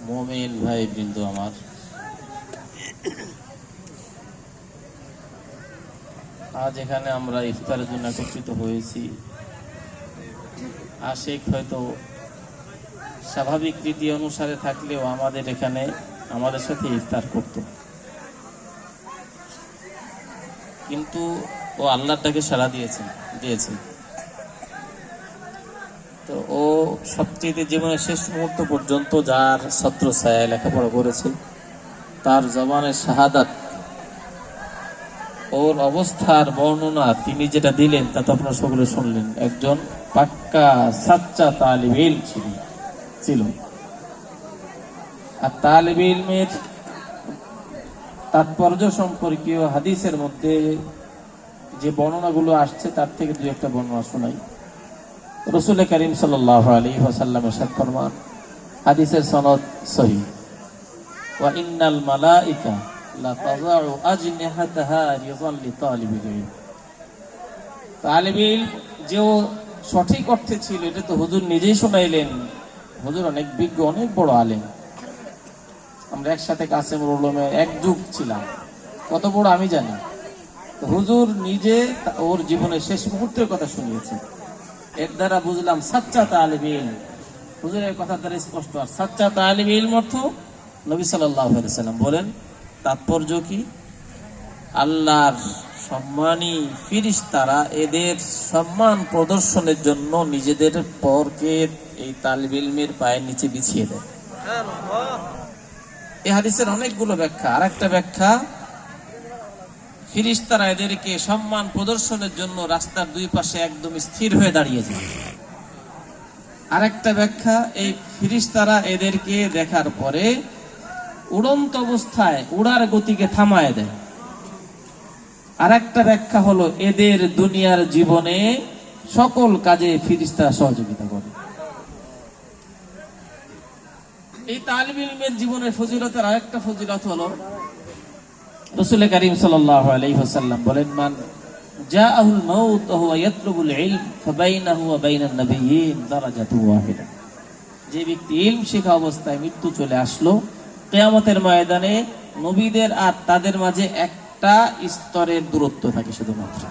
মুমিন ভাই বৃন্দ আমার, আজ এখানে আমরা ইফতারের জন্য একত্রিত হয়েছি। আশিক হয়তো স্বাভাবিক রীতি অনুসারে থাকলেও আমাদের এখানে আমাদের সাথে ইফতার করত, কিন্তু ও আল্লাহটাকে সাড়া দিয়েছে। তো ও সবচেয়ে জীবনের শেষ মুহূর্ত পর্যন্ত যার ছত্র ছায়ায় লেখাপড়া করেছে, তার জবানের শাহাদাত, ওর অবস্থার বর্ণনা তিনি যেটা দিলেন তা তো আপনারা সকলে শুনলেন। একজন পাক্কা সাচ্চা তালিব ইলম ছিল। আর তালিব ইলমের তাৎপর্য সম্পর্কীয় হাদিসের মধ্যে যে বর্ণনাগুলো আসছে তার থেকে দুই একটা বর্ণনা শোনাই। রাসূল করিম সাল্লাল্লাহু আলাইহি ওয়াসাল্লাম ইরশাদ ফরমান, হাদিসের সনদ সহিহ, ওয়া ইন্নাল মালাইকা লা তাযাউ আজনিহাতাহা রিযাল লিতালিবিল ইলম। তালিবুল ইলম যে সঠিক অর্থে ছিল এটা তো হুজুর নিজেই শোনাইলেন। হুজুর অনেক বিজ্ঞ, অনেক বড় আলেম। আমরা একসাথে কাসেমুল উলুমে এক যুগ ছিলাম, কত বড় আমি জানি। তো হুজুর নিজে ওর জীবনের শেষ মুহূর্তের কথা শুনিয়েছে। এর দ্বারা বুঝলাম সাচ্চা তালিব ইলম। হুজুরের কথা দ্বারা স্পষ্ট। আর সাচ্চা তালিব ইলম অর্থ নবী সাল্লাল্লাহু আলাইহি ওয়াসাল্লাম বলেন, তাৎপর্য কি? আল্লাহর সম্মানী ফেরেশতারা এদের সম্মান প্রদর্শনের জন্য নিজেদের পরকে এই তালিব ইলমের পায়ের নিচে বিছিয়ে দেয়। এই হাদিসের অনেকগুলো ব্যাখ্যা। আর একটা ব্যাখ্যা, ফেরেশতারা এদেরকে সম্মান প্রদর্শনের জন্য রাস্তার দুই পাশে একদম স্থির হয়ে দাঁড়িয়ে যায়। আর একটা ব্যাখ্যা, এই ফেরেশতারা এদেরকে দেখার পরে উড়ন্ত অবস্থায় উড়ার গতিকে থামায় দেয়। আর একটা ব্যাখ্যা হলো, এদের দুনিয়ার জীবনে সকল কাজে ফেরেশতারা সহযোগিতা করে। এই তালিব ইলমের জীবনের ফজিলতের আরেকটা ফজিলত হলো, রাসূল করিম সাল্লাল্লাহু আলাইহি ওয়াসাল্লাম বলেন, মান জাআহুল মাউত ওয়া হুয়া ইয়াতলুবুল ইলম ফাবাইনাহু ওয়া বাইনান নাবিয়্যিন দারাজাতুন ওয়াহিদা। যে ব্যক্তি ইলম শেখা অবস্থায় মৃত্যু চলে আসলো, কিয়ামতের ময়দানে নবীদের আর তাদের মাঝে একটা স্তরের দূরত্ব থাকে শুধুমাত্র।